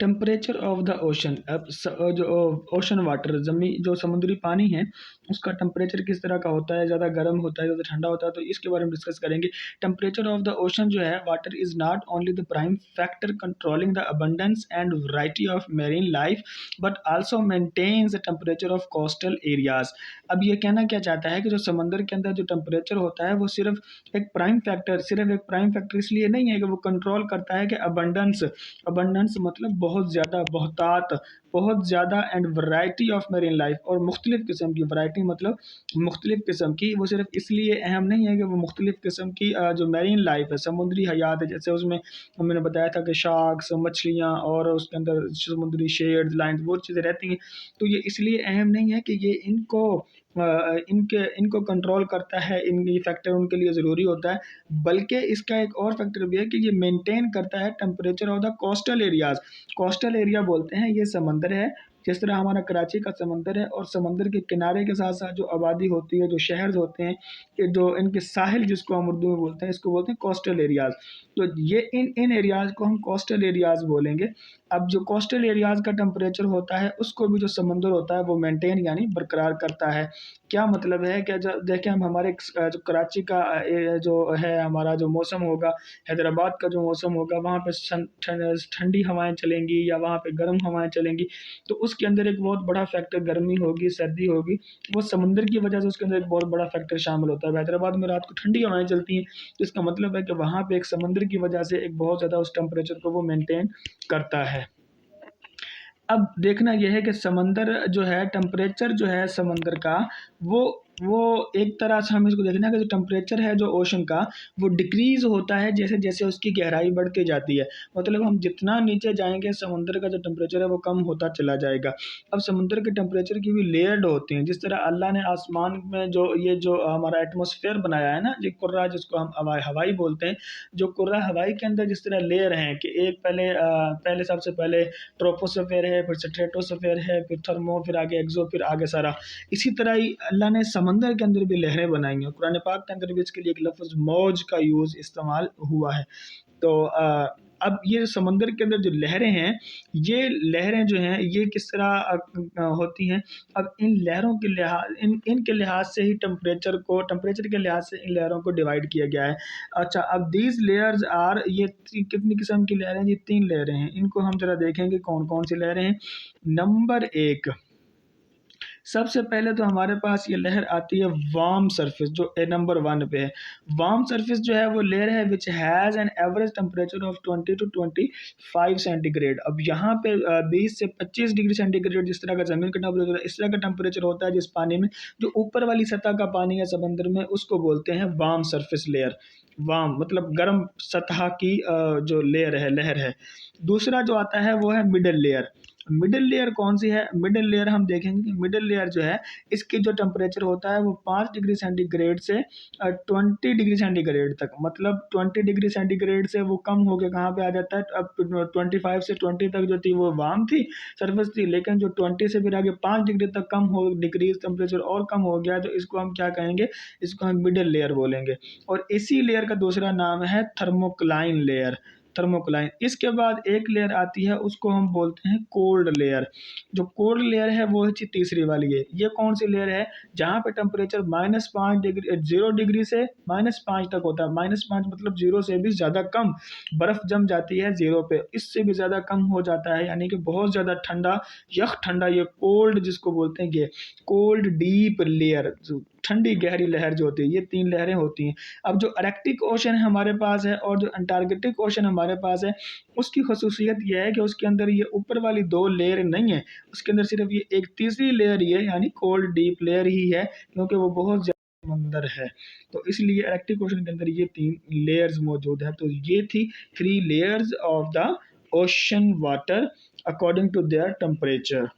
Temperature of the ocean. अब जो ocean water, जो समुद्री पानी है उसका टेम्परेचर किस तरह का होता है, ज़्यादा गर्म होता है, ज़्यादा ठंडा होता है, तो इसके बारे में डिस्कस करेंगे। टेम्परेचर ऑफ द ओशन जो है, water is not only the prime factor controlling the abundance and variety of marine life but also maintains the temperature of coastal areas. अब ये कहना क्या चाहता है कि जो समंदर के अंदर जो टेम्परेचर होता है वो सिर्फ एक प्राइम फैक्टर इसलिए नहीं है कि वो कंट्रोल करता है कि अबंडेंस मतलब बहुत ज़्यादा, बहुतात, बहुत ज़्यादा, and variety of marine life, और मुख्तलिफ़ किस्म की, वैरायटी मतलब मुख्तलिफ़ किस्म की। वो सिर्फ इसलिए अहम नहीं है कि वो मुख्तलिफ़ किस्म की जो मेरीन लाइफ है, समुद्री हयात है, जैसे उसमें मैंने बताया था कि शार्क्स, मछलियाँ, और उसके अंदर समुद्री शेर्स, लाइन्स, वो चीज़ें रहती हैं। तो ये इसलिए अहम नहीं है कि ये इनको कंट्रोल करता है, ये फैक्टर उनके लिए ज़रूरी होता है, बल्कि इसका एक और फैक्टर भी है कि ये मेंटेन करता है temperature of the coastal areas. Coastal area बोलते हैं ये समंदर है, जिस तरह हमारा कराची का समंदर है, और समंदर के किनारे के साथ साथ जो आबादी होती है, जो शहर होते हैं, कि जो इनके साहिल, जिसको हम उर्दू में बोलते हैं, इसको बोलते हैं कोस्टल एरियाज। तो ये इन एरियाज को हम कोस्टल एरियाज बोलेंगे। अब जो कोस्टल एरियाज का टेम्परेचर होता है उसको भी जो समंदर होता है वो मेंटेन यानी बरकरार करता है। क्या मतलब है कि जब देखें हम हमारे जो कराची का जो है हमारा जो मौसम होगा, हैदराबाद का जो मौसम होगा, वहाँ पे ठंडी हवाएं चलेंगी या वहाँ पे गर्म हवाएं चलेंगी, तो उसके अंदर एक बहुत बड़ा फैक्टर गर्मी होगी, सर्दी होगी, वो समंदर की वजह से उसके अंदर एक बहुत बड़ा फैक्टर शामिल होता है। हैदराबाद में रात को ठंडी हवाएं चलती हैं, तो इसका मतलब है कि वहाँ पे एक समंदर की वजह से एक बहुत ज़्यादा उस टेम्परेचर को वो मेंटेन करता है। अब देखना यह है कि समंदर जो है, टेम्परेचर जो है समंदर का, वो एक तरह से हम इसको देखना कि जो टेम्परेचर है जो ओशन का, वो डिक्रीज होता है जैसे जैसे उसकी गहराई बढ़ती जाती है। मतलब हम जितना नीचे जाएंगे समुद्र का जो टेम्परेचर है वो कम होता चला जाएगा। अब समुद्र के टेम्परेचर की भी लेयर्ड होती हैं, जिस तरह अल्लाह ने आसमान में जो हमारा एटमॉस्फेयर बनाया है ना, ये कुर्रा जिसको हम हवाई बोलते हैं, जो कुर्रा हवाई के अंदर जिस तरह लेयर हैं कि एक पहले सबसे पहले ट्रोपोस्फेयर है, फिर स्ट्रेटोस्फेयर है, फिर थर्मो, फिर आगे एक्सो, फिर आगे सारा। इसी तरह ही अल्लाह ने समंदर के अंदर भी लहरें बनाई हैं, कुरान पाक के अंदर भी इसके लिए एक लफ्ज़ मौज का यूज़ इस्तेमाल हुआ है। तो अब ये समंदर के अंदर जो लहरें हैं, ये लहरें जो हैं ये किस तरह होती हैं। अब इन लहरों के लिहाज इनके लिहाज से ही टेम्परेचर के लिहाज से इन लहरों को डिवाइड किया गया है। अच्छा, अब दीज लेयर्स आर, ये कितनी किस्म की लहरें हैं, ये 3 लहरें हैं। इनको हम ज़रा देखेंगे कौन कौन सी लहरें हैं। नंबर 1, सबसे पहले तो हमारे पास ये लहर आती है वार्म सरफेस, जो नंबर 1 पे है। वार्म सरफेस जो है वो लेयर है which has an average temperature of 20 to 25 centigrade. अब यहाँ पे 20 से 25 डिग्री सेंटीग्रेड जिस तरह का ज़मीन का टेम्परेचर है, इस तरह का टेम्परेचर होता है जिस पानी में, जो ऊपर वाली सतह का पानी है समंदर में, उसको बोलते हैं वार्म सरफेस लेयर। वार्म मतलब गर्म सतह की जो लेयर है, लहर है। दूसरा जो आता है वो है मिडल लेयर। मिडिल लेयर कौन सी है? मिडिल लेयर हम देखेंगे कि मिडिल लेयर जो है इसकी जो टेम्परेचर होता है वो 5 डिग्री सेंटीग्रेड से 20 डिग्री सेंटीग्रेड तक, मतलब 20 डिग्री सेंटीग्रेड से वो कम होकर कहाँ पे आ जाता है, अब 25 से 20 तक जो थी वो वार्म थी, सरफेस थी, लेकिन जो 20 से फिर आगे 5 डिग्री तक कम हो, डिग्रीज टेम्परेचर और कम हो गया, तो इसको हम क्या कहेंगे, इसको हम मिडिल लेयर बोलेंगे। और इसी लेयर का दूसरा नाम है थर्मोक्लाइन लेयर। थर्मोक्लाइन। इसके बाद एक लेयर आती है उसको हम बोलते हैं कोल्ड लेयर। जो कोल्ड लेयर है वो है तीसरी वाली है। ये कौन सी लेयर है? जहाँ पे टेम्परेचर -5 डिग्री, 0 डिग्री से -5 तक होता है। -5 मतलब 0 से भी ज़्यादा कम, बर्फ़ जम जाती है 0 पे, इससे भी ज़्यादा कम हो जाता है, यानी कि बहुत ज़्यादा ठंडा, यख ठंडा, ये कोल्ड जिसको बोलते हैं, ये कोल्ड डीप लेयर, ठंडी गहरी लहर जो होती है, ये 3 लहरें होती हैं। अब जो आर्कटिक ओशन हमारे पास है और जो अंटार्कटिक ओशन हमारे पास है, उसकी खसूसियत यह है कि उसके अंदर ये ऊपर वाली 2 लेयर नहीं है, उसके अंदर सिर्फ ये एक तीसरी लेयर ही है, यानी कोल्ड डीप लेयर ही है, क्योंकि वो बहुत ज़्यादा समंदर है। तो इसलिए आर्कटिक ओशन के अंदर ये 3 लेयर्स मौजूद है। तो ये थी 3 layers of the ocean water according to their temperature.